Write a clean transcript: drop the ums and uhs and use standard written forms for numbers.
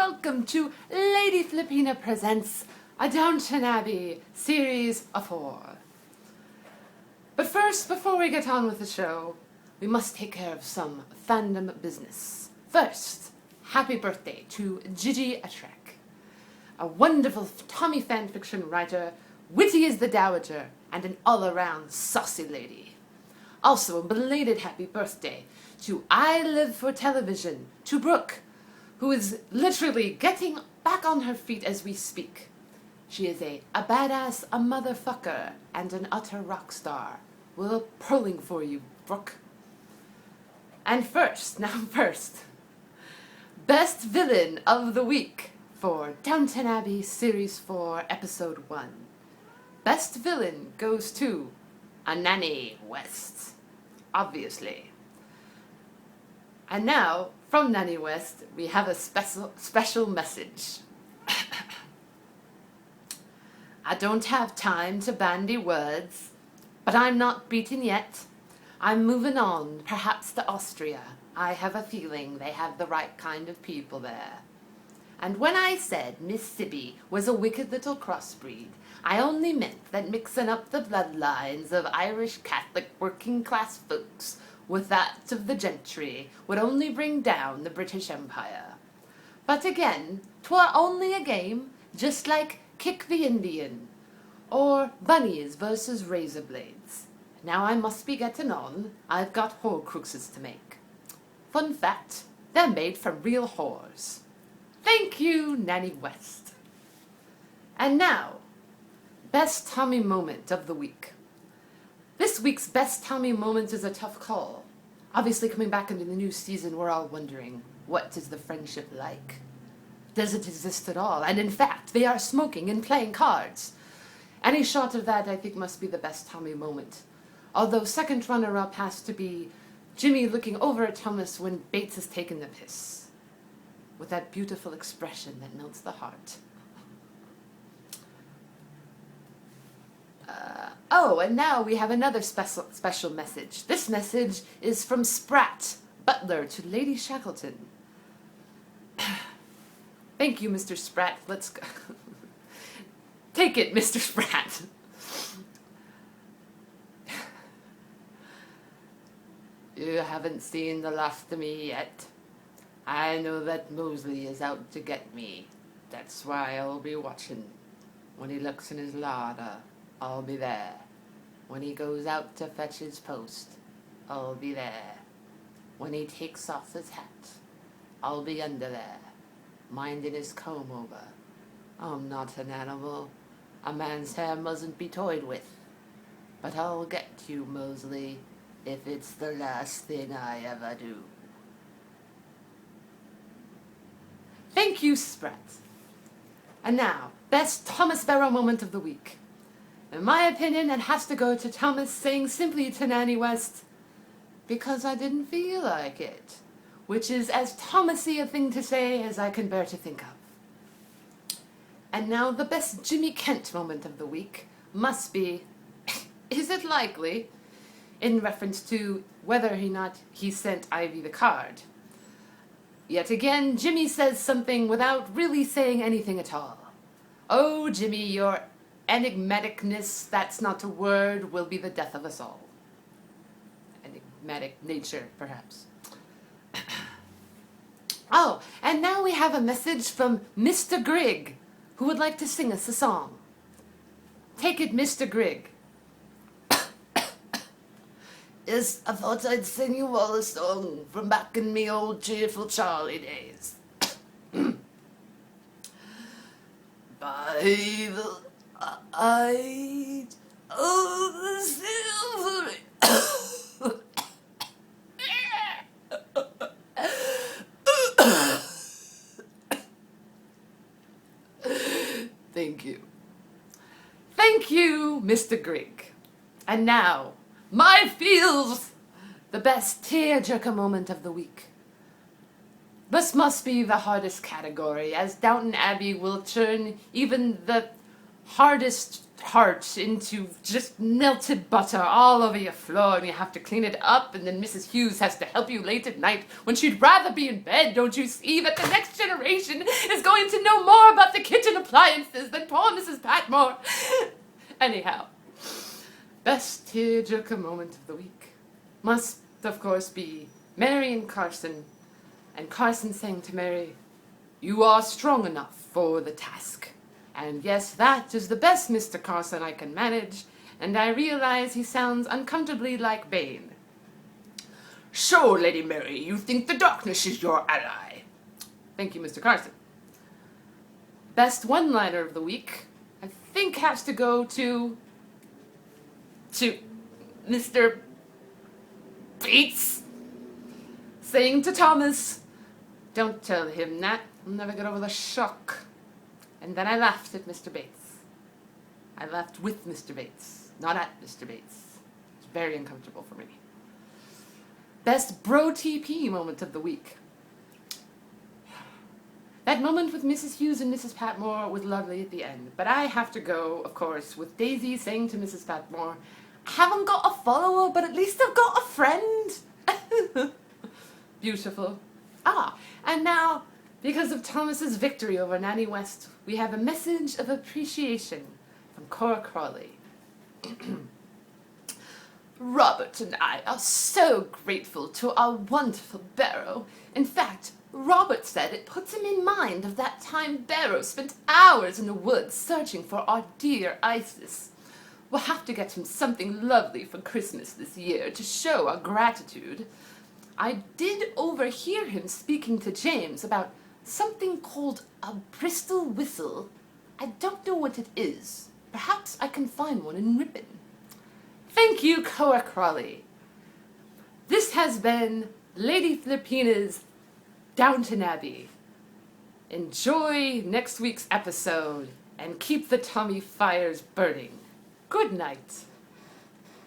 welcome to Lady Flippina presents a Downton Abbey series of 4. But first, before we get on with the show, we must take care of some fandom business. First, happy birthday to Gigi Attrek, a wonderful Tommy fanfiction writer, witty as the Dowager, and an all-around saucy lady. Also, a belated happy birthday to I Live for Television, to Brooke, who is literally getting back on her feet as we speak. She is a badass, a motherfucker, and an utter rock star. We're pulling for you, Brooke. And first, best villain of the week for Downton Abbey Series 4, Episode 1. Best villain goes to Nanny West, obviously. And now, from Nanny West, we have a special message. I don't have time to bandy words, but I'm not beaten yet. I'm moving on, perhaps to Austria. I have a feeling they have the right kind of people there. And when I said Miss Sibby was a wicked little crossbreed, I only meant that mixing up the bloodlines of Irish Catholic working-class folks with that of the gentry would only bring down the British Empire. But again, 'twere only a game, just like Kick the Indian, or bunnies versus razor blades. Now I must be getting on. I've got Horcruxes to make. Fun fact, they're made from real whores. Thank you, Nanny West. And now, best Tommy moment of the week. This week's best Tommy moment is a tough call. Obviously, coming back into the new season, we're all wondering, what is the friendship like? Does it exist at all? And in fact, they are smoking and playing cards. Any shot of that, I think, must be the best Tommy moment. Although second runner-up has to be Jimmy looking over at Thomas when Bates has taken the piss, with that beautiful expression that melts the heart. And now we have another special message. This message is from Sprat, butler to Lady Shackleton. Thank you, Mr. Sprat. Let's go. Take it, Mr. Sprat. You haven't seen the last of me yet. I know that Mosley is out to get me. That's why I'll be watching. When he looks in his larder, I'll be there. When he goes out to fetch his post, I'll be there. When he takes off his hat, I'll be under there, minding his comb over. I'm not an animal. A man's hair mustn't be toyed with. But I'll get you, Mosley, if it's the last thing I ever do. Thank you, Sprat. And now, best Thomas Barrow moment of the week. In my opinion, it has to go to Thomas saying simply to Nanny West, because I didn't feel like it, which is as Thomasy a thing to say as I can bear to think of. And now the best Jimmy Kent moment of the week must be, is it likely, in reference to whether or not he sent Ivy the card. Yet again, Jimmy says something without really saying anything at all. Oh, Jimmy, your enigmaticness, that's not a word, will be the death of us all. Enigmatic nature, perhaps. Oh, and now we have a message from Mr. Grigg, who would like to sing us a song. Take it, Mr. Grigg. Yes, I thought I'd sing you all a song from back in me old cheerful Charlie days. By the light of the silvery Thank you. Thank you, Mr. Grigg. And now, my feels, the best tearjerker moment of the week. This must be the hardest category, as Downton Abbey will turn even the hardest tart into just melted butter all over your floor, and you have to clean it up, and then Mrs. Hughes has to help you late at night when she'd rather be in bed. Don't you see that the next generation is going to know more about the kitchen appliances than poor Mrs. Patmore? Anyhow, best tearjerker moment of the week must, of course, be Mary and Carson saying to Mary, "You are strong enough for the task." And yes, that is the best Mr. Carson I can manage, and I realize he sounds uncomfortably like Bane. "So, Lady Mary, you think the darkness is your ally?" Thank you, Mr. Carson. Best one-liner of the week, I think, has to go to Mr. Bates saying to Thomas, "Don't tell him that. He'll never get over the shock." And then I laughed at Mr. Bates. I laughed with Mr. Bates, not at Mr. Bates. It's very uncomfortable for me. Best bro TP moment of the week. That moment with Mrs. Hughes and Mrs. Patmore was lovely at the end, but I have to go, of course, with Daisy saying to Mrs. Patmore, "I haven't got a follower, but at least I've got a friend." Beautiful. And now, because of Thomas's victory over Nanny West, we have a message of appreciation from Cora Crawley. "Robert and I are so grateful to our wonderful Barrow. In fact, Robert said it puts him in mind of that time Barrow spent hours in the woods searching for our dear Isis. We'll have to get him something lovely for Christmas this year to show our gratitude. I did overhear him speaking to James about something called a Bristol whistle. I don't know what it is. Perhaps I can find one in Ripon." Thank you, Cora Crawley. This has been Lady Flippina's Downton Abbey. Enjoy next week's episode and keep the Tommy fires burning. Good night.